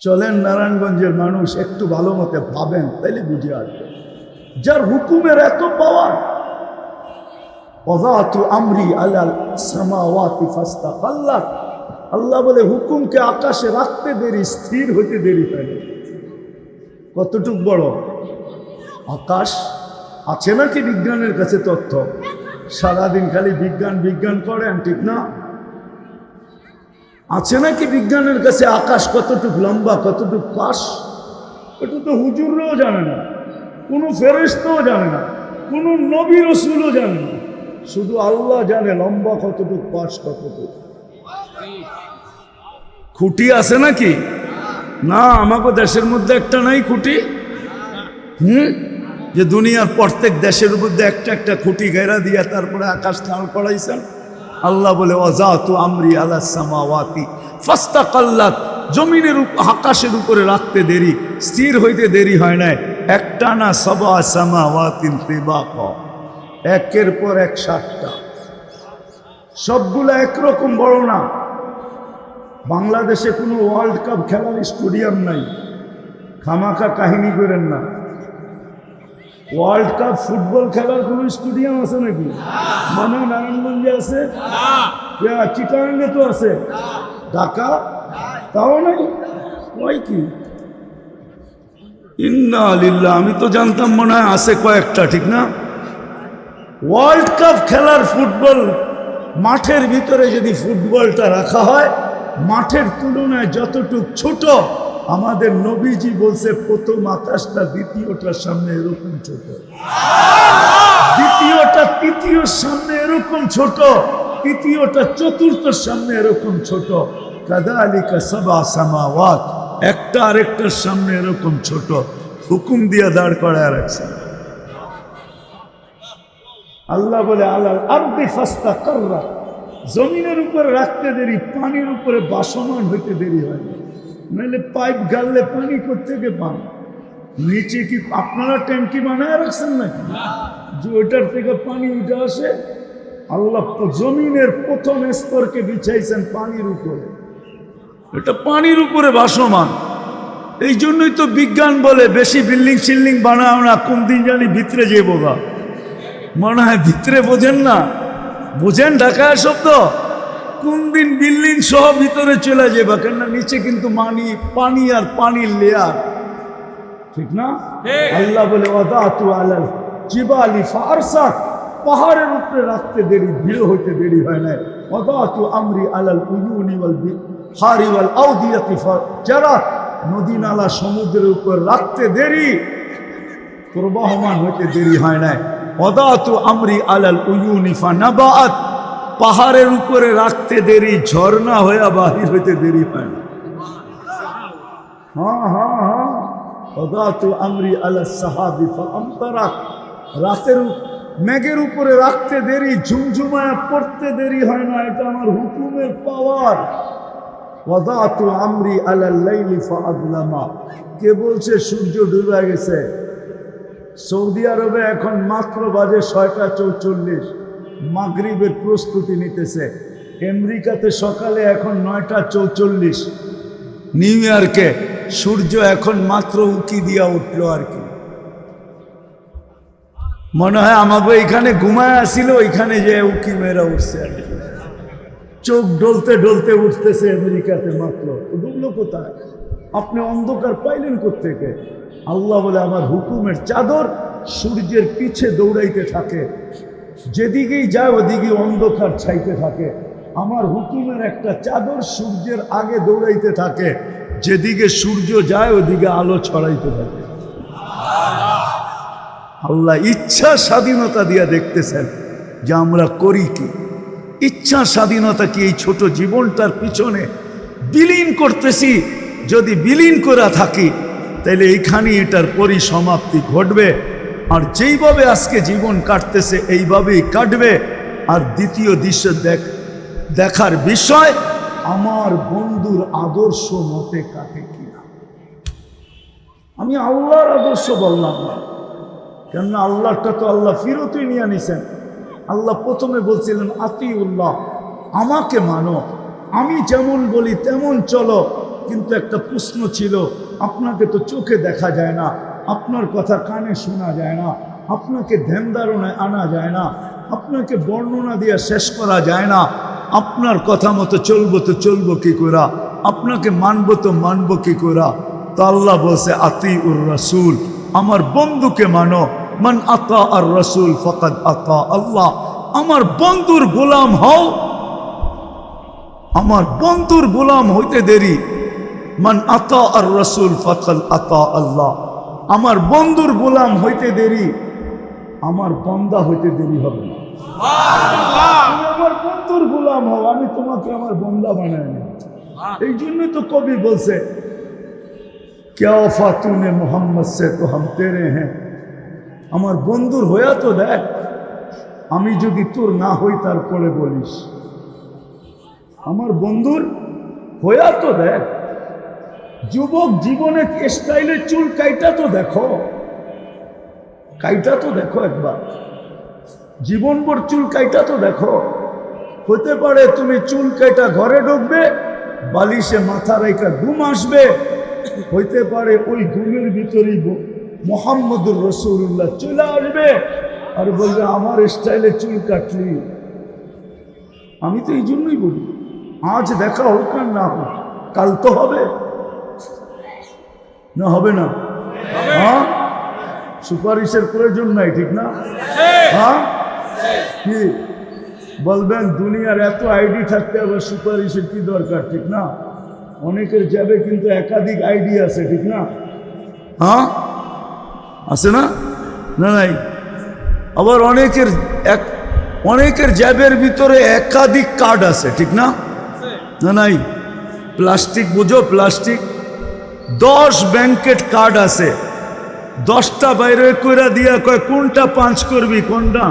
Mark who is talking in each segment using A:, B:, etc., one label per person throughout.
A: চলেন নারায়ণগঞ্জের মানুষ একটু ভালো মতে ভাবেন, তাইলে বুঝে আসবে যার হুকুমের এত পাওয়ার। ওয়াযাতু আমরি আলাল সামাওয়াতি ফাস্তাকাল্লাত, আল্লাহ বলে হুকুমকে আকাশে রাখতে দেরি, স্থির হতে দেরি হয় না। কতটুক বড় আকাশ! আছে নাকি বিজ্ঞানের কাছে তথ্য? সারাদিন খালি বিজ্ঞান বিজ্ঞান করেন, ঠিক না? আছে নাকি বিজ্ঞানের কাছে আকাশ কতটুক লম্বা, কতটুক পাশ? এটা তো হুজুররাও জানে না, কোনো ফেরেশতাও জানে না, কোনো নবী রাসূলও জানে না। শুধু আল্লাহ জানে লম্বা কতটুক, পাশ কতটুক। খুঁটি আছে নাকি? না, আমাকে দেশের মধ্যে একটা নাই খুঁটি। যে দুনিয়ার প্রত্যেক দেশের মধ্যে একটা একটা খুঁটি ঘেরা দিয়া তারপরে আকাশ লাল করাইছেন। আল্লাহ বলে ওয়াযাতু আমরি আলাস সামাওয়াতি ফাস্তাকাল্লাত, জমিনের আকাশের উপরে রাখতে দেরি, স্থির হইতে দেরি হয় না। একটানা সাবা সামাওয়াতিন তিবাকা, একের পর এক 7টা, সবগুলো একরকম বড় না। বাংলাদেশে কোনো ওয়ার্ল্ড কাপ খেলার স্টেডিয়াম নাই, খামাখা কাহিনী করেন না। ওয়ার্ল্ড কাপ ফুটবল খেলার কোনো স্টেডিয়াম আছে নাকি? মানে নারায়ণগঞ্জে আছে, চিটাগাঙ্গে তো আছে, ঢাকা তাও নাই। ওই কি ইন্না লিল্লাহ, আমি তো জানতাম মনে হয় আছে কয়েকটা, ঠিক না? ওয়ার্ল্ড কাপ খেলার ফুটবল মাঠের ভিতরে যদি ফুটবলটা রাখা হয়, মাঠের তুলনায় যতটুক ছোট, আমাদের নবীজি বলছে প্রথম আকাশটা দ্বিতীয়টার সামনে এরকম ছোট, দ্বিতীয়টা তৃতীয়র সামনে এরকম ছোট, তৃতীয়টা চতুর্থর সামনে এরকম ছোট। কাযালিকা সাবা সামাওয়াত, একটা আরেকটার সামনে এরকম ছোট, হুকুম দিয়া দাঁড় করায় রাখছে। আল্লাহ বলে আলাল আরদি ফাস্তাকাররা, জমিনের উপরে রাখতে দেরি, পানির উপরে বাসমান হইতে দেরি হয় না। নাহলে পাইপ গাললে পানি কোত্থেকে পান? নিচে কি আপনারা ট্যাঙ্কি বানায় রাখছেন নাকি যে ওইটার থেকে পানি উঠে আসে? আল্লাহ জমিনের প্রথম স্তরকে বিছাইছেন পানির উপরে, এটা পানির উপরে ভাসমান। এই জন্যই তো বিজ্ঞান বলে বেশি বিল্ডিং সিল্ডিং বানাও না, কোন দিন জানি ভিতরে যে বোঝা। মনে হয় ভিতরে বোঝেন না, বোঝেন ঢাকায় শব্দ, কোন দিন বিল্ডিং সহ ভিতরে চলে যাবে, কেননা নিচে কিন্তু পানি আর পানির লেয়ার, ঠিক না? আল্লাহ বলে ওয়াযাতু আলাল জিবালি ফারসাত, পাহাড়ের উপরে রাখতে দেরি, ভিড় হইতে দেরি হয় না। ওয়াযাতু আমরি আলাল উয়ুনি ওয়াল বিহারি ওয়াল আওদিয়াতি ফাজারাত, নদী নালা সমুদ্রের উপর রাখতে দেরি, প্রবাহমান হইতে দেরি হয় না। ওয়াযাতু আমরি আলাল উয়ুনি ফানাবাআত, পাহাড়ের উপরে রাখতে দেরি, ঝর্ণা হয়ে বাহির হইতে দেরি হয় না। হ্যাঁ হ্যাঁ হ্যাঁ, ওয়াযাতু আমরি আলাস সাহাবি ফাআমতারাত, রাতের মেঘের উপরে রাখতে দেরি, ঝুমঝুমায়া পড়তে দেরি হয় না, এটা আমার হুকুমের পাওয়ার। ওয়াযাতু আমরি আলাল লাইলি ফাআযলামা, কে বলছে সূর্য ডুবে গেছে? সৌদি আরবে এখন মাত্র বাজে 6টা 44, মাগরিবের প্রস্তুতি নিতেছে। আমেরিকাতে সকালে এখন 9টা 44, নিউ ইয়র্কে সূর্য এখন মাত্র উকি দিয়া উঠলো আর কি। মনে হয় আমাকে এখানে ঘুমায় আসিল, ওইখানে যে উকি মেয়েরা উঠছে আর কি। চোখ ডলতে ডলতে উঠতেছে আমেরিকাতে মাত্র। ডুবলো কোথায়? আপনি অন্ধকার পাইলেন কোত্থেকে? আল্লাহ বলে আমার হুকুমের চাদর সূর্যের পিছে দৌড়াইতে থাকে, যেদিকেই যায় ওদিকে অন্ধকার ছাইতে থাকে। আমার হুকুমের একটা চাদর সূর্যের আগে দৌড়াইতে থাকে, যেদিকে সূর্য যায় ওদিকে আলো ছড়াইতে থাকে। আল্লাহ ইচ্ছা স্বাধীনতা দিয়া দেখতেছেন যে আমরা করি কি। ইচ্ছা স্বাধীনতা কি এই ছোট জীবনটার পিছনে বিলীন করতেছি? যদি বিলীন করা থাকি তাহলে এইখানেই এটার পরিসমাপ্তি ঘটবে। আর যেইভাবে আজকে জীবন কাটতেছে এইভাবেই কাটবে। আর দ্বিতীয় দৃশ্য দেখার বিষয়, আমার বন্ধুর আদর্শ মতে কাটে কিনা। আমি আল্লাহর আদর্শ বললাম না, কেননা আল্লাহটা তো আল্লাহ ফিরতই নিয়ে নিছেন। আল্লাহ প্রথমে বলছিলেন আতিউল্লাহ, আমাকে মানো, আমি যেমন বলি তেমন চলো, কিন্তু একটা প্রশ্ন ছিল, আপনাকে তো চোখে দেখা যায় না, আপনার কথা কানে শোনা যায় না, আপনাকে ধ্যান ধারণায় আনা যায় না, আপনাকে বর্ণনা দিয়ে শেষ করা যায় না, আপনার কথা মতো চলবো তো চলবো কি করা, আপনাকে মানবো তো মানবো কি করা। তো আল্লাহ বলছে আতিউর রাসূল, আমার বন্ধুকে মানো, মান আতা আর রাসূল ফাকাদ আতা আল্লাহ, আমার বন্ধুর গোলাম হও, আমার বন্ধুর গোলাম হইতে দেরি, মান আতা আর রাসূল ফাকাদ আতা আল্লাহ, আমার বন্ধুর গোলাম হইতে দেরি, আমার বান্দা হইতে দেরি হবে না। তুমি আমার বন্ধুর গোলাম হও, আমি তোমাকে আমার বান্দা বানাই না। এই জন্যই তো কবি বলছে, क्या वफा तूने मोहम्मद से तो हम तेरे हैं, আমার বন্ধুর হইয়া তো দেখ, আমি যদি তোর না হই তারপরে বলিস, আমার বন্ধুর হইয়া তো দেখ। যুবক জীবনে স্টাইলে চুল কাইটা তো দেখো, কাইটা তো দেখো একবার, জীবনভর চুল কাইটা তো দেখো। হতে পারে তুমি চুল কাইটা ঘরে ঢুকবে, বালিশে মাথা রেখা ঘুম আসবে, হইতে পারে ওই ঘুমের ভিতরেই মুহাম্মদুর রাসূলুল্লাহ চলে আসবে আর বলবে আমার স্টাইলে চুল কাটলি। আমি তো এই জন্যই বলি, আজ দেখা হোক আর না হোক, কাল তো হবে না, হবে না? হ্যাঁ, সুপারিশের প্রয়োজন নাই, ঠিক না? হ্যাঁ, কি বলবেন? দুনিয়ার এত আইডি থাকতে আবার সুপারিশের কি দরকার, ঠিক না? অনেকের যাবে কিন্তু একাধিক আইডি আছে, ঠিক না? হ্যাঁ, আছে না? না নাই। আবার অনেকের জ্যাবের ভিতরে একাধিক কার্ড আছে, ঠিক না? না নাই। প্লাস্টিক বুঝো, প্লাস্টিক 10 ব্যাংকেট কার্ড আছে, 10টা বাইরে করে দিয়া কয় কোনটা পাঁচ করবি, কোনটা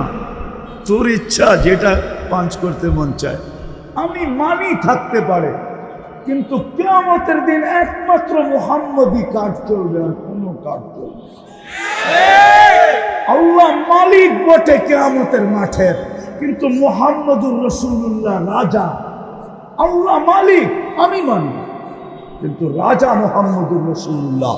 A: তোর ইচ্ছা, যেটা পাঁচ করতে মন চায়। আমি মানি থাকতে পারে, কিন্তু কিয়ামতের দিন একমাত্র মুহাম্মদী কার্ড চলবে, আর কোনো কার্ড চলবে। আল্লাহ মালিক বটে কিয়ামতের মাঠের, কিন্তু মুহাম্মদুর রাসূলুল্লাহ রাজা। আল্লাহ মালিক, আমি মানি, কিন্তু রাজা মুহাম্মদুর রাসূলুল্লাহ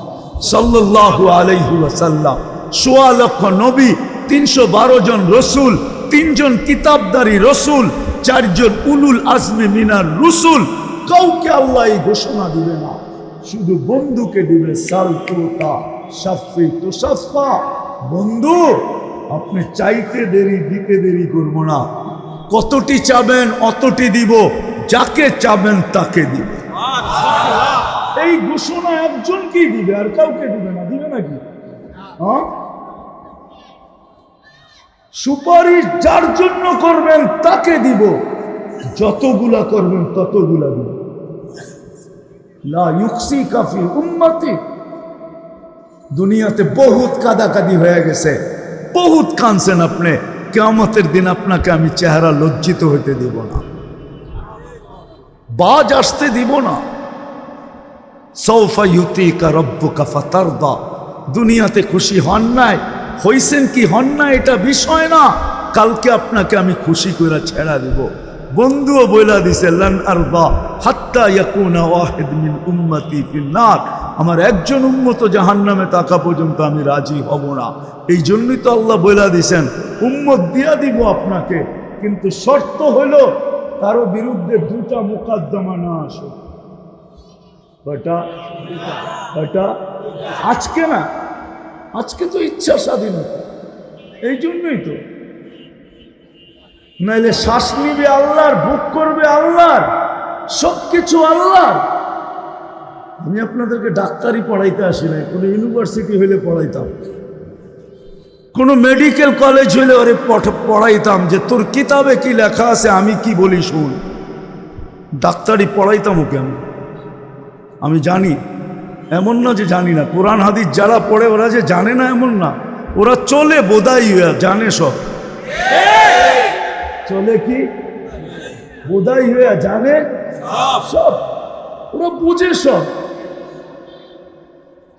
A: সাল্লাল্লাহু আলাইহি ওয়াসাল্লাম। ১৬ লক্ষ নবী, ৩১২ জন রসুল, ৩ জন কিতাবদারী রসুল, 4 জন উলুল আজমে মিনার রসুল। কাউকে আল্লাহ এই ঘোষণা দিবে না, শুধু বন্ধুকে দিবে। সালতুতা শাফি তুসাফা, বন্ধু আপনি চাইতে দেরি, দিতে দেরি করব না, কতটি চাবেন অতটি দিব, যাকে চাবেন তাকে দিব। এই ঘোষণা একজনকেই দিবে, আর কাউকে দিবে না। দিবে নাকি? হ্যাঁ, সুপারিশ যার জন্য করবেন তাকে দিব, যতগুলা করবেন ততগুলা দিব। লা ইউকসি কাফি উম্মতি। দুনিয়াতে বহুত কাদাকাদি হয়ে গেছে, বহুত কাঁদছেন আপনি। কিয়ামতের দিন আপনাকে আমি চেহারা লজ্জিত হইতে দিব না, বাজ আসতে দিব না। সৌফা ইউতিকা রব্বুকা ফাতারদা। দুনিয়াতে খুশি হন নাই, হইছেন কি হন না এটা বিষয় না, কালকে আপনাকে আমি খুশি করে ছেড়া দিব। বন্ধুও বইলা দিছে, লান আরদা হাত্তা ইয়াকুনা ওয়াহিদ মিন উম্মতি ফিন্নার। আমার একজন উম্মত জাহান্নামে থাকা পর্যন্ত আমি রাজি হব না। এই জন্যই তো আল্লাহ বইলা দিছেন উম্মত দিয়া দিব আপনাকে, কিন্তু শর্ত হইল কারো বিরুদ্ধে 2টা মোকদ্দমা না আসে। কয়টা? আজকে না, আজকে তো ইচ্ছা স্বাধীনতা, এই জন্যই তো। নাইলে শ্বাস নিবে আল্লাহর, ভোগ করবে আল্লাহর, সবকিছু আল্লাহর। আমি আপনাদেরকে ডাক্তারি পড়াইতে আসি নাই, কোনো ইউনিভার্সিটি হইলে পড়াইতাম, কোনো মেডিকেল কলেজ হইলে ওরে পড়াইতাম যে তোর কিতাবে কি লেখা আছে আমি কি বলি শুন। ডাক্তারি পড়াইতাম ওকে আমি জানি, এমন না যে জানি না। কোরআন হাদিস যারা পড়ে ওরা যে জানে না এমন না, ওরা চলে বোধাই হইয়া, জানে সব। চলে কি বোধাই হইয়া, জানে সব, ওরা বুঝে সব,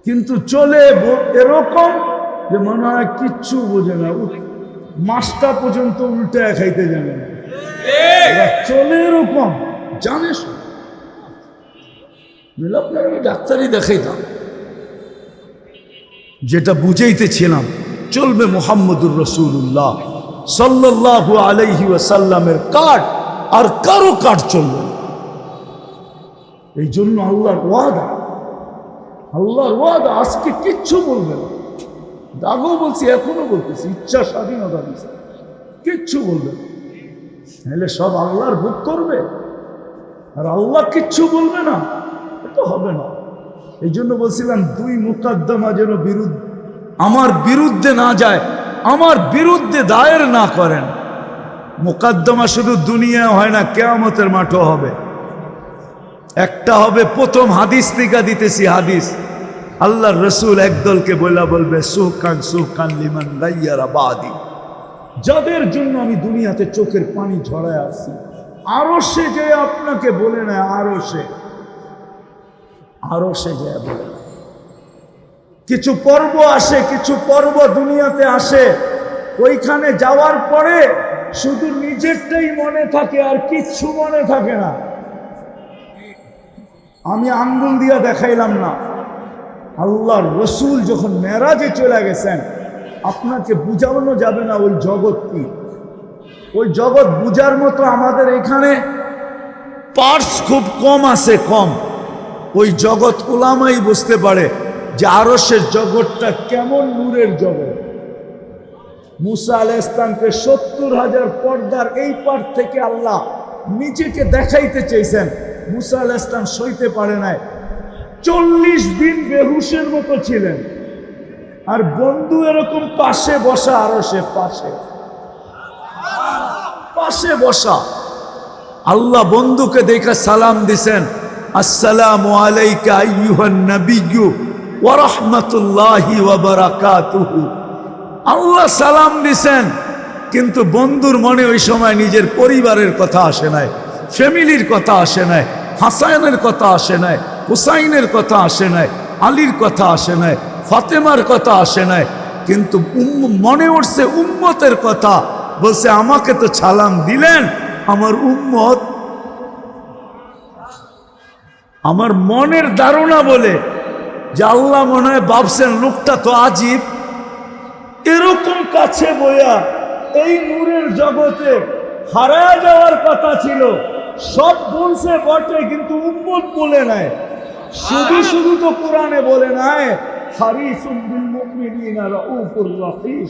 A: কিন্তু চলে এরকম যে মনে হয় কিচ্ছু বোঝে না, মাছটা পর্যন্ত উল্টে খাইতে জানে না। ওরা চলে এরকম, জানে সব। নইলে আপনার আমি ডাক্তারই দেখাইতাম। যেটা বুঝাইতেছিলাম, চলবে মুহাম্মদুর রাসূলুল্লাহ সাল্লাল্লাহু আলাইহি ওয়াসাল্লামের কাঠ, আর কারো কাঠ চলবে না। এই জন্য আল্লাহর ওয়াদা আজকে কিচ্ছু বলবে না। আগেও বলছি, এখনো বলতেছি, ইচ্ছা স্বাধীনতা দিচ্ছে, কিচ্ছু বলবে না। নাহলে সব আল্লাহর ভোগ করবে, আর আল্লাহ কিচ্ছু বলবে না, এটা হবে না। এই জন্য বলছিলাম দুই মুকদ্দমা যেন আমার বিরুদ্ধে না যায়, আমার বিরুদ্ধে দায়ের না করেন। মুকদ্দমা শুধু দুনিয়া হয় না, কিয়ামতের মাঠও হবে। একটা হবে, প্রথম হাদিস থেকে দিতেছি হাদিস, আল্লাহর রসুল একদলকে বলবে সুহকান লিমান গায়্যারা বাদি, যাদের জন্য আমি দুনিয়াতে চোখের পানি ঝরায় আসি, আরো সে যে আপনাকে বলে নেয়, আরো সে যে বলে নেয়। কিছু পর্ব আসে, কিছু পর্ব দুনিয়াতে আসে, ওইখানে যাওয়ার পরে শুধু নিজেরটাই মনে থাকে, আর কিচ্ছু মনে থাকে না। আমি আঙ্গুল দিয়া দেখাইলাম না, আল্লাহর রসুল যখন মেরাজে চলে গেছেন, আপনাকে বুঝানো যাবে না ওই জগৎ কি। ওই জগৎ বুঝার মতো আমাদের এখানে পার্টস খুব কম আছে, কম। ওই জগৎ উলামাই বুঝতে পারে যে আরশের জগৎটা কেমন নূরের জগৎ। মুসা আলাইহিস সালামকে 70,000 পর্দার এই পার থেকে আল্লাহ নিজেকে দেখাইতে চেয়েছেন। মুসা আলাইহিস সালাম সইতে পারে নাই, 40 দিন বেহুশের মতো ছিলেন। আর বন্ধু এরকম পাশে বসা, আরশে পাশে বসা। আল্লাহ বন্ধুকে দেখে সালাম দিছেন, আসসালামু আলাইকা আইয়ুহান নাবিয়্যু ওয়া রাহমাতুল্লাহি ওয়া বারাকাতুহু। আল্লাহ সালাম দিছেন, কিন্তু বন্ধুর মনে ওই সময় নিজের পরিবারের কথা আসে নাই, ফ্যামিলির কথা আসে নাই, হাসানের কথা আসে নাই, হুসাইনের কথা আসে নাই, আলীর কথা আসে নাই, ফাতেমার কথা আসে নাই, কিন্তু মনে উঠছে উম্মতের কথা। বলছে আমাকে তো সালাম দিলেন, আমার উম্মত। আমার মনের ধারণা বলে যে আল্লাহ মনে হয় ভাবছেন লোকটা তো আজীব, এরকম কাছে বইয়া এই নূরের জগতে হারায় যাওয়ার কথা ছিল। সব বলছে বটে, কিন্তু উম্মত বলে নাই। শুধু তো কোরআনে বলে নাই, হারিসুম বিল মুমিনিনা রাউফুর রহিম।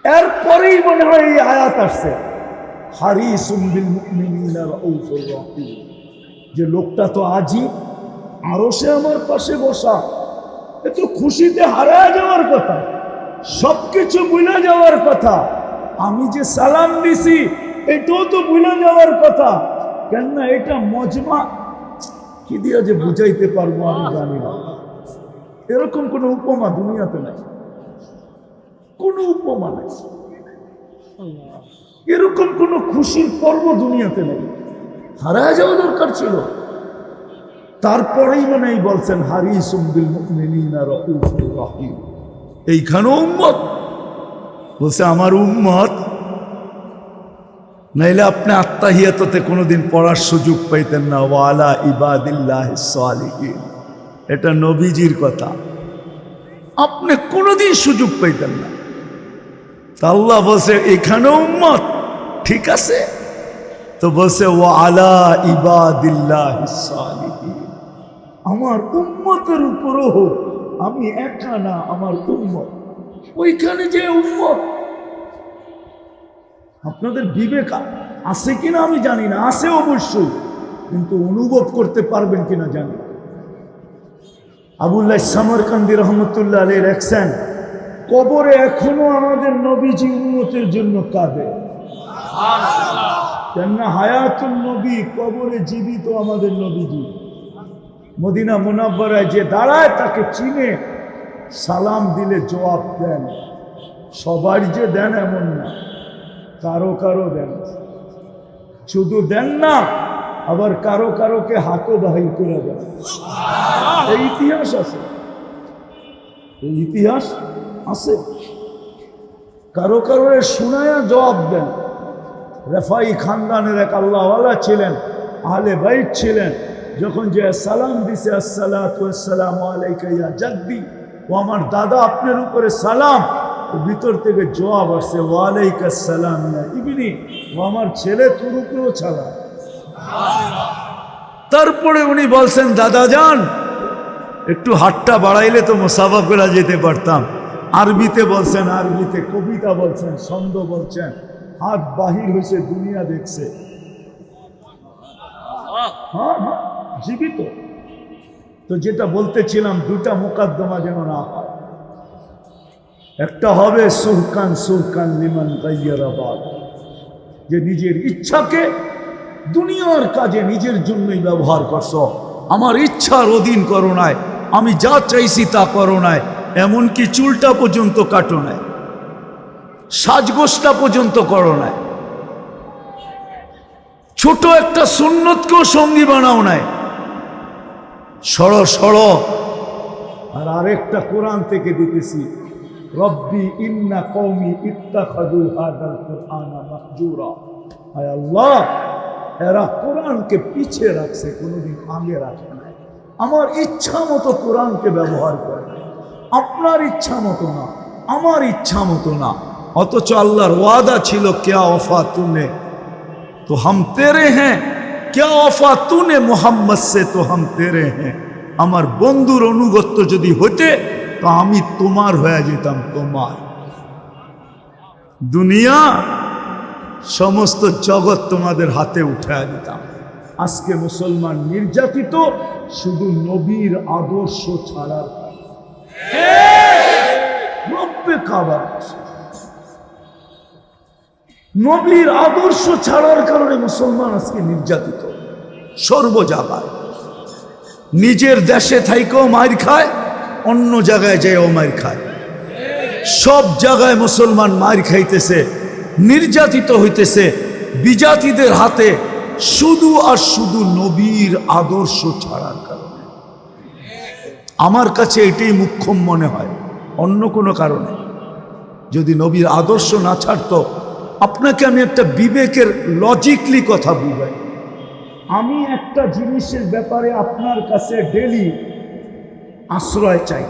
A: এরপরেই মনে হয় এই আয়াত আসছে, হারিসুম বিল মুমিনিনা রাউফুর রহিম। যে লোকটা তো আজীব, আরো সে আমার পাশে বসা, এ তো খুশিতে হারায় যাওয়ার কথা, সবকিছু ভুলে যাওয়ার কথা। আমি যে সালাম দিছি এটাও তো ভুলে যাওয়ার কথা। কেননা এটা মজমা, কি দিয়া যে বুঝাইতে পারবো আমি জানি না। এরকম কোনো উপমা দুনিয়াতে নাই, কোনো উপমা নাই। এরকম কোনো খুশির পর্ব দুনিয়াতে নেই। হারায় যাওয়া দরকার ছিল। তারপরেই মানে বলছেন হারিসুম বিল মুমিনিনা রাউফুর রহিম। এইখানেও উম্মত বলছে আমার উম্মত, নাইলে আপনি আত্তাহিয়াতে কোনোদিন পড়ার সুযোগ পাইতেন না। ওয়ালা ইবাদিল্লাহিস সালিহিন, এটা নবীজির কথা, আপনি কোনোদিন সুযোগ পাইতেন না। আল্লাহ বলছে এখানেও উম্মত, ঠিক আছে তো বলছে ওয়ালা ইবাদিল্লাহিস সালিহিন, আমার উম্মতের উপরও হোক। আমি একা না, আমার উম্মত। ওইখানে যে উম্মত, আপনাদের বিবেক আছে কিনা আমি জানি না, আছে অবশ্যই, কিন্তু অনুভব করতে পারবেন কিনা জানি না। আবুল্লাহ সামরকান্দি রহমতুল্লাহ আলাইহি লেখছেন, কবরে এখনো আমাদের নবীজি উম্মতের জন্য কাঁদে। কেননা হায়াতুল নবী, কবরে জীবিত আমাদের নবীজি। মদিনা মুনাব্বারায় যে দাঁড়ায় তাকে চিনে, সালাম দিলে জবাব দেন। সবার যে দেন এমন না, কারো কারো দেন। শুধু দেন না, আবার কারো কারোকে হাতও বাহির করে দেন। এই ইতিহাস আছে, এই ইতিহাস আছে। কারো কারো শোনায়া জবাব দেন। রেফাই খানদানের এক আল্লাহওয়ালা ছিলেন, আহলে বাইত ছিলেন, যখন যে সালাম দিছে আসসালাতু ওয়াসসালামু আলাইকা ইয়া জাদ্দি, ও আমার দাদা আপনার উপরে সালাম, ভিতর থেকে জবাব আসছে ওয়ালাইকা সালাম ইয়া ইবনি, ও আমার ছেলে তোর উপরেও সালাম। তারপরে উনি বলছেন দাদা যান একটু হাতটা বাড়াইলে তো মুসাফা করে যেতে পারতাম। আরবিতে বলছেন, আরবিতে কবিতা বলছেন, ছন্দ বলছেন, হাত বাহির হয়েছে, দুনিয়া দেখছে। হ্যাঁ হ্যাঁ জীবিত। তো যেটা বলতেছিলাম, দুটা মোকদ্দমা যেন না হয়। একটা হবে সুরকান সুরকান লিমান গায়্যারাবাদ, যে নিজের ইচ্ছাকে দুনিয়ার কাজে নিজের জন্যই ব্যবহার করছো, আমার ইচ্ছার অধীন করো নাই, আমি যা চাইছি তা করো নাই, এমনকি চুলটা পর্যন্ত কাটো নাই, সাজগোজটা পর্যন্ত করো নাই, ছোট একটা সুন্নতকেও সঙ্গী বানাও নাই, সড় সড়। আর আরেকটা কোরআন থেকে দিতেছি, রব্বি ইন্না কওমি ইত্তাখাযু হাযাল কুরআনা মাহজুরা। আয় আল্লাহ, এরা কোরআনকে পিছিয়ে রাখছে, কোনোদিন আগে রাখে নাই। আমার ইচ্ছা মতো কোরআনকে ব্যবহার করে, আপনার ইচ্ছা মতো না, আমার ইচ্ছা মতো না। অথচ আল্লাহর ওয়াদা ছিল, ক্যা ওফা তুনে তো হাম তেরে হ্যাঁ, ক্যা ওফা তুনে মোহাম্মদ সে তো হাম তেরে হ্যাঁ। আমার বন্ধুর অনুগত্য যদি হইতে তো আমি তোমার হয়ে যেতাম, তোমার। দুনিয়া সমস্ত জগৎ তোমাদের হাতে উঠায় দিতাম। আজকে মুসলমান নির্যাতিত শুধু নবীর আদর্শ ছাড়ার রব্বে কাবার, নবীর আদর্শ ছাড়ার কারণে মুসলমান আজকে নির্যাতিত সর্ব জায়গায়। নিজের দেশে থাইকেও মার খায়, অন্য জায়গায় যেও মার খায়, সব জায়গায় মুসলমান মার খাইতেছে, নির্যাতিত হইতেছে বিজাতিদের হাতে, শুধু আর শুধু নবীর আদর্শ ছাড়ার কারণে। আমার কাছে এটাই মুখ্যম মনে হয়, অন্য কোনো কারণে। যদি নবীর আদর্শ না ছাড়তো, আপনাকে আমি একটা বিবেকের লজিকলি কথা বুঝাই। আমি একটা জিনিসের ব্যাপারে আপনার কাছে ডেলি আশ্রয় চাই,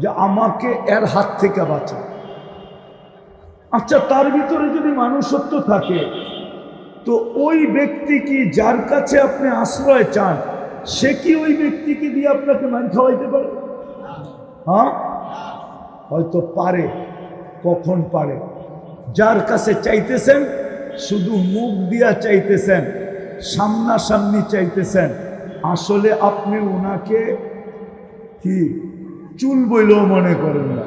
A: যে আমাকে এর হাত থেকে বাঁচা। আচ্ছা, তার ভিতরে যদি মানুষত্ব থাকে, তো ওই ব্যক্তি কি, যার কাছে আপনি আশ্রয় চান, সে কি ওই ব্যক্তিকে দিয়ে আপনাকে মান খাওয়াইতে পারে? হ্যাঁ, হয়তো পারে। কখন পারে? যার কাছে চাইতেছেন শুধু মুখ দিয়া চাইতেছেন, সামনাসামনি চাইতেছেন, আসলে আপনি ওনাকে কি চুল বইলেও মনে করেন না।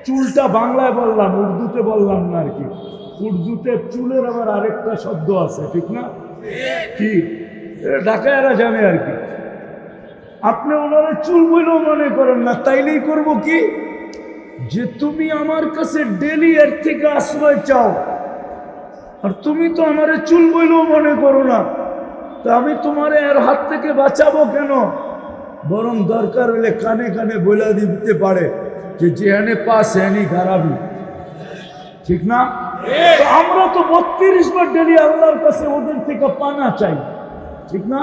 A: চুলটা বাংলায় বললাম, উর্দুতে বললাম না আর কি। উর্দুতে চুলের আবার আরেকটা শব্দ আছে, ঠিক না? কি ঢাকায়রা জানে আর কি। আপনি ওনারা চুল বইলেও মনে করেন না, তাইলেই করব কি, যে তুমি আমার কাছে ডেলি এর থেকে আশ্রয় চাও, আর তুমি তো আমারে চুল বইলেও মনে করো না, তা আমি তোমারে এর হাত থেকে বাঁচাবো কেন? বরং দরকার হলে কানে কানে বলে দিতে পারে যে যেখানে পা সেখানেই গারাবি, ঠিক না? তো আমরা তো 32 বার ডেলি আল্লাহর কাছে ওদের থেকে পানা চাই, ঠিক না?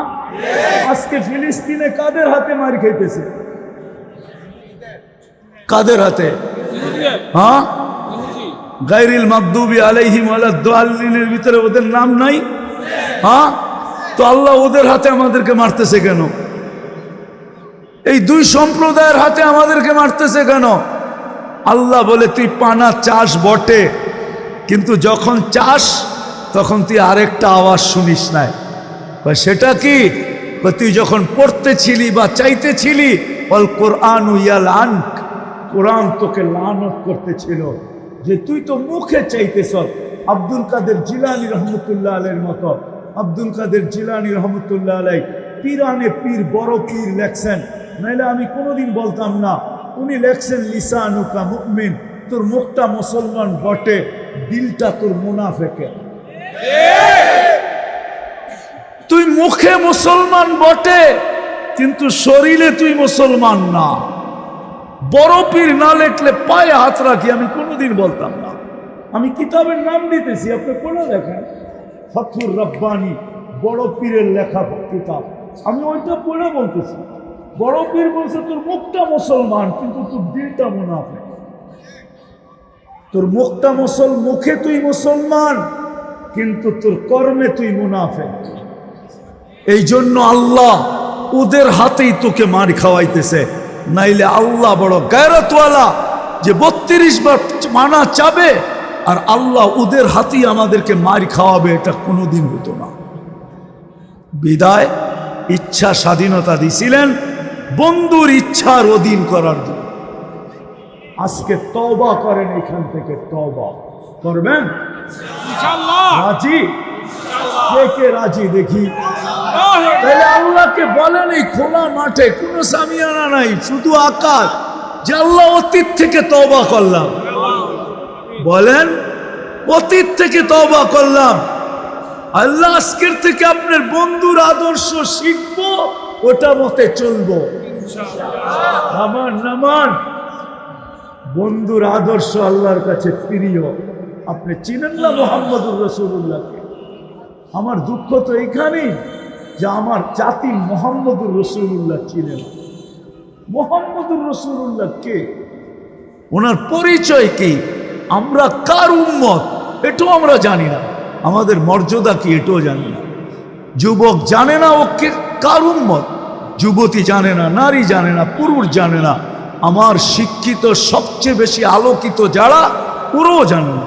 A: আজকে ফিলিস্তিনে কাদের হাতে মার খাইতেছে? কাদের হাতে? হ্যাঁ, গায়রিল মাগদুবি আলাইহিম ওয়ালাদ-দাল্লিনের ভিতরে ওদের নাম নাই? হ্যাঁ, তো আল্লাহ ওদের হাতে আমাদেরকে মারতেছে কেন? এই দুই সম্প্রদায়ের হাতে আমাদেরকে মারতেছে কেন? আল্লাহ বলে, তুই পানা চাস বটে, কিন্তু যখন চাস তখন তুই আরেকটা আওয়াজ শুনিস নাই। সেটা কি? তুই যখন পড়তেছিলি বা চাইতেছিলি, অল কোরআন ইয়াল আনক, কোরআন তোকে লানত করতেছিল যে তুই তো মুখে চাইতেছ। আব্দুল কাদের জিলানী রহমতুল্লাহ আলাইহির মতো, আব্দুল কাদের জিলানী রহমতুল্লাহ আলাই পীরানে পীর, বড় পীর লেখছেন, নাইলে আমি কোনোদিন বলতাম না। উনি লেখছেন, লিসানুকা মুমিন, তোর মুখটা মুসলমান বটে, দিলটা তোর মুনাফেকের। তুই মুখে মুসলমান বটে, কিন্তু শরীরে তুই মুসলমান না। বড় পীর না লেখলে পায়ে হাত রাখি, আমি কোনোদিন বলতাম না। আমি কিতাবের নাম দিতেছি, আপনি পড়ে দেখেন, ফথুর রব্বানি বড় পীরের লেখা কিতাব, আমি ওইটা পড়ে বলতেছি। বড় পীর বলছে তোর মুখটা মুসলমান কিন্তু তোর দিলটা মুনাফিক। তোর মুখটা মুখে তুই মুসলমান কিন্তু তোর কর্মে তুই মুনাফিক। এই জন্য আল্লাহ ওদের হাতেই তোকে মার খাওয়াইতেছে, নাইলে আল্লাহ বড় গায়রতওয়ালা যে 32 বার মানা চাবে আর আল্লাহ ওদের হাতেই আমাদেরকে মার খাওয়াবে, এটা কোনোদিন হতো না। বিদায় ইচ্ছা স্বাধীনতা দিছিলেন বন্ধুর ইচ্ছার অধীন করার জন্য। আজকে তওবা করেন, এখান থেকে তওবা করবেন ইনশাআল্লাহ। রাজি? কে কে রাজি দেখি? তাহলে আল্লাহকে বলেন এই খোলা মাঠে কোনো সামিয়ানা নাই, শুধু আকাশ, যে আল্লাহ অতীত থেকে তওবা করলাম। বলেন অতীত থেকে তওবা করলাম, আল্লাহ আজকের থেকে আপনার বন্ধুর আদর্শ শিখবো, ওটা মতে চলবো। নামান নামান। বন্ধুর আদর্শ আল্লাহর কাছে প্রিয়। আপনি চিনেন না মুহাম্মদুর রাসূলুল্লাহকে? আমার দুঃখ তো এইখানেই যে আমার জাতি মুহাম্মদুর রাসূলুল্লাহ চিনে না। মুহাম্মদুর রাসূলুল্লাহ কে? ওনার পরিচয় কি? আমরা কার উম্মত এটাও আমরা জানি না। আমাদের মর্যাদা কি এটাও জানি না। যুবক জানে না ও কে কার উম্মত, যুবতী জানে না, নারী জানে না, পুরুষ জানে না। আমার শিক্ষিত সবচেয়ে বেশি আলোকিত যারা, পুরো জানে না।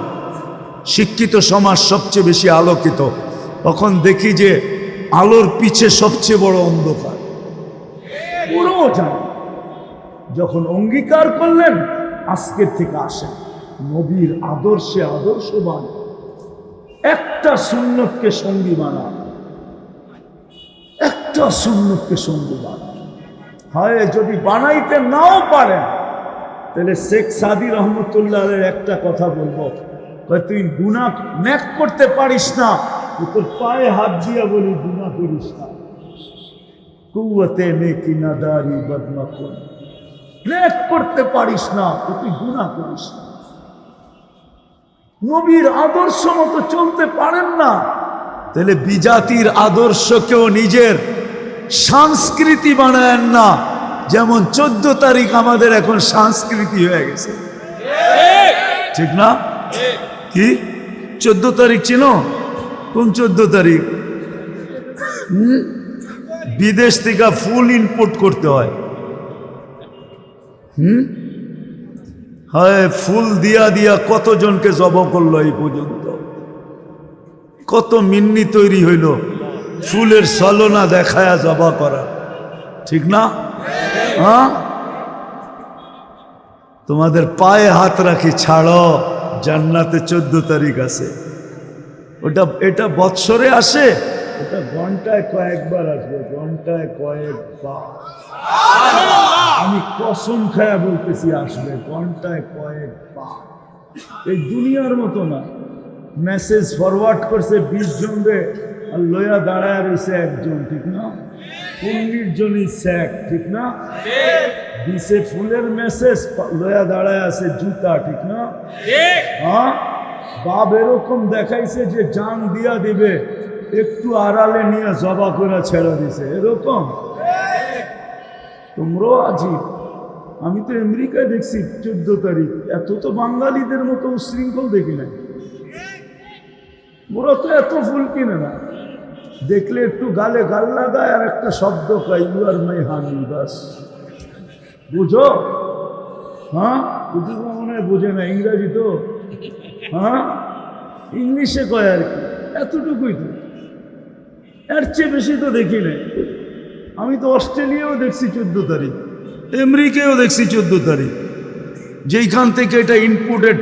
A: শিক্ষিত সমাজ সবচেয়ে বেশি আলোকিত, তখন দেখি যে আলোর পিছে সবচেয়ে বড় অন্ধকার, পুরো জানে। যখন অঙ্গীকার করলেন আজকের থেকে আসেন নবীর আদর্শে আদর্শবান, একটা সুন্নতকে সঙ্গী বানান, একটা সুন্নতকে সঙ্গী বানান। হয় যদি বানাইতে নাও পারেন তাহলে শেখ সাদি রহমতুল্লাহ একটা কথা বলবো, তুই গুনাহ নেক করতে পারিস না, তোর পায়ে হাত দিয়া বলি গুনাহ করিস না। কুওয়াতে নেকি নাদারি বদমাকুন, নেক করতে পারিস না তুই গুনাহ করিস না। নবীর আদর্শ মতো চলতে পারেন না, তাহলে বিজাতির আদর্শকেও নিজের সংস্কৃতি বানায়েন না। যেমন 14 তারিখ আমাদের এখন সংস্কৃতি হয়ে গেছে, ঠিক না? কি 14 তারিখ চিনো? কোন 14 তারিখ? বিদেশ থেকে ফুল ইনপুট করতে হয়। হয় ফুল দিয়া দিয়া কতজনকে জবাই করলো এই পর্যন্ত, কত মিন্নি তৈরি হইল ফুলের ছলনা দেখায়া জবাই করা, ঠিক না? হ্যাঁ, তোমাদের পায়ে হাত রাখি, ছাড়ো, জান্নাতে 14 তারিখ আছে। ওটা এটা বৎসরে আসে, ওটা ঘন্টায় কয়েকবার আসবে, ঘন্টায় কয়েকবার। আমি কসম খায়া বলতেছি আসবে ঘন্টায় কয়েকবার। এই দুনিয়ার মতো না, মেসেজ ফরওয়ার্ড করছে 20 জনরে আর লয়া দাঁড়ায় রয়েছে একজন, ঠিক না? 19 জনই স্যাক, ঠিক না? দিছে ফুলের মেসেজ, লয়া দাঁড়ায় আছে জুতা, ঠিক না? হ্যাঁ, বাপ এরকম দেখাইছে যে জান দিয়া দিবে, একটু আড়ালে নিয়ে জবা করে ছেড়ে দিছে, এরকম। তোমরাও আজীব। আমি তো আমেরিকায় দেখছি 14 তারিখ, এত তো বাঙালিদের মতো উশৃঙ্খল দেখি নাই। ওরা তো এত ফুল কিনে না, দেখলে একটু গালে গাল লাগায় আর একটা শব্দ কয়, ইউ আর মাই হানি, বাস। বুঝো? হ্যাঁ, বুঝো মনে হয় বোঝে না, ইংরাজি তো। হ্যাঁ, ইংলিশে কয় আর কি, এতটুকুই তো, এর চেয়ে বেশি তো দেখি নাই। আমি তো অস্ট্রেলিয়াও দেখছি 14 তারিখ, আমেরিকায়ও দেখছি 14 তারিখ। যেইখান থেকে এটা ইনপুটেড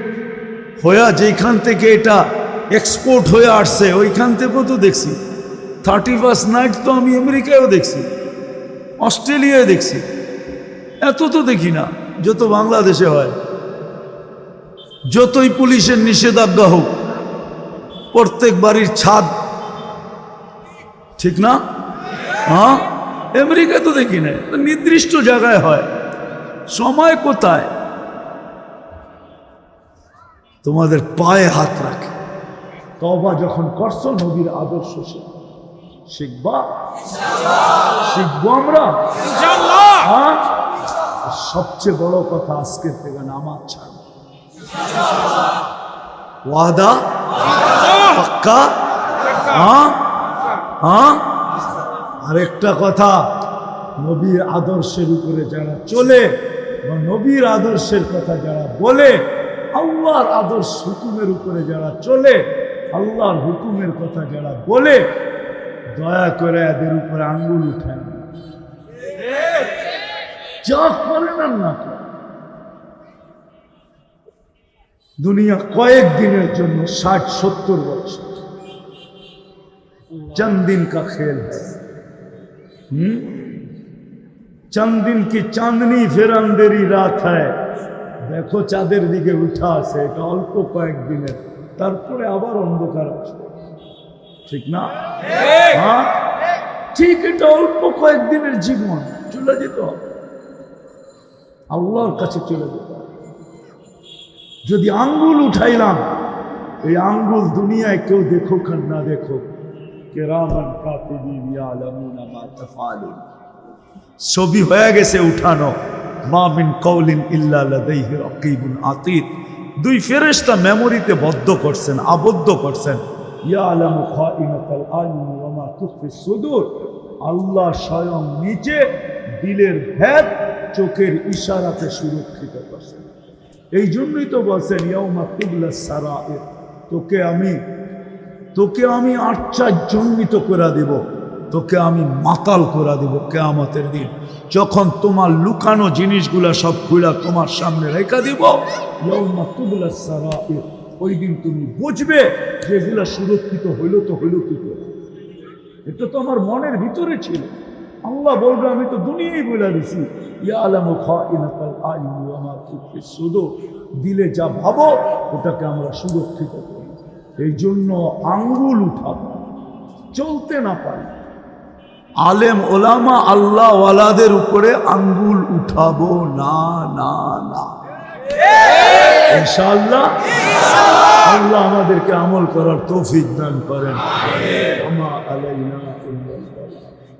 A: হয়ে, যেইখান থেকে এটা এক্সপোর্ট হয়ে আসছে, ওইখান থেকেও তো দেখছি। 31st নাইট তো আমি আমেরিকায়ও দেখছি, অস্ট্রেলিয়ায় দেখছি, এত তো দেখি না যত বাংলাদেশে হয়। যতই পুলিশের নিষেধাজ্ঞা হোক, প্রত্যেক বাড়ির ছাদ, ঠিক না? হ্যাঁ, আমেরিকা তো দেখি না, নির্দিষ্ট জায়গায় হয়। সময় কোথায়? তোমাদের পায়ে হাত রাখে। তওবা যখন করছো নবীর আদর্শ শিখবা? শিখবো আমরা
B: ইনশাআল্লাহ।
A: হ্যাঁ? সবচেয়ে বড় কথা, আজকের থেকে নামাজ ছাড়বো। ওয়াদা? পাক্কা? হ্যাঁ হ্যাঁ। আরেকটা কথা, নবীর আদর্শের উপরে যারা চলে বা নবীর আদর্শের কথা যারা বলে, আল্লাহর আদর্শ হুকুমের উপরে যারা চলে, আল্লাহর হুকুমের কথা যারা বলে, দয়া করে এদের উপরে আঙ্গুল উঠায় না। যা করেন আর না করেন, দুনিয়া কয়েকদিনের জন্য 60-70 বছর, चंद दिन का खेल है। चंद दिन की चांदनी फिर अंधेरी रात है। দেখো চাঁদের দিকে উঠা আছে, এটা অল্প কয়েকদিনের, তারপরে আবার অন্ধকার আসবে, ঠিক না? হ্যাঁ ঠিক, এটা অল্প কয়েকদিনের জীবন, চলে যেতে হবে, আল্লাহর কাছে চলে যেতে হবে। যদি আঙ্গুল উঠাইলাম, এই আঙ্গুল দুনিয়ায় কেউ দেখুক আর না দেখুক, কিরামান কাতিবিন ইয়ালামুনা মা তাফআলুন, ছবি হয়ে গেছে উঠানো। মা মিন কওলিন ইল্লা লাদাইহি রাকিবুন আতীদ, দুই ফেরেশতা মেমোরিতে বদ্ধ করছেন, আবদ্ধ করছেন। ইয়ালামু খাইনাতাল আয়ুন ওয়া মা তুখফি সুদূর, আল্লাহ স্বয়ং নিচে দিলের ভেদ চোখের ইশারাতে সুরক্ষিত করছেন। এই জন্যই তো বলছেন ইয়াউমা তুবলাস সারাইর, তোকে আমি আশ্চর্যান্বিত করে দেব, তোকে আমি মাতাল করে দেব কিয়ামতের দিন, যখন তোমার লুকানো জিনিসগুলা সব খুলে তোমার সামনে রেখে দিব। ইয়াউমা তুবলাস সারাইর, ওই দিন তুমি বুঝবে যেগুলা সুরক্ষিত হইল তো হইল কি করে, এটা তো আমার মনের ভিতরে ছিল। আল্লাহ বলবে আমি তো দুনিয়াই বলে দিছি, ইয়ালামু খাইনাতাল আয়ুন ওয়া মা তুখফি সুদূর, দিলে যা ভাবো ওটাকে আমরা সুরক্ষিত করি। এই জন্য আঙ্গুল উঠাবো, চলতে না পারি, আলেম ওলামা আল্লাহ ওয়ালাদের উপরে আঙ্গুল উঠাবো না না না, ইনশাআল্লাহ। আল্লাহ আমাদেরকে আমল করার তৌফিক দান করেন। আমা আলাইনা ইল্লাল বালাগ।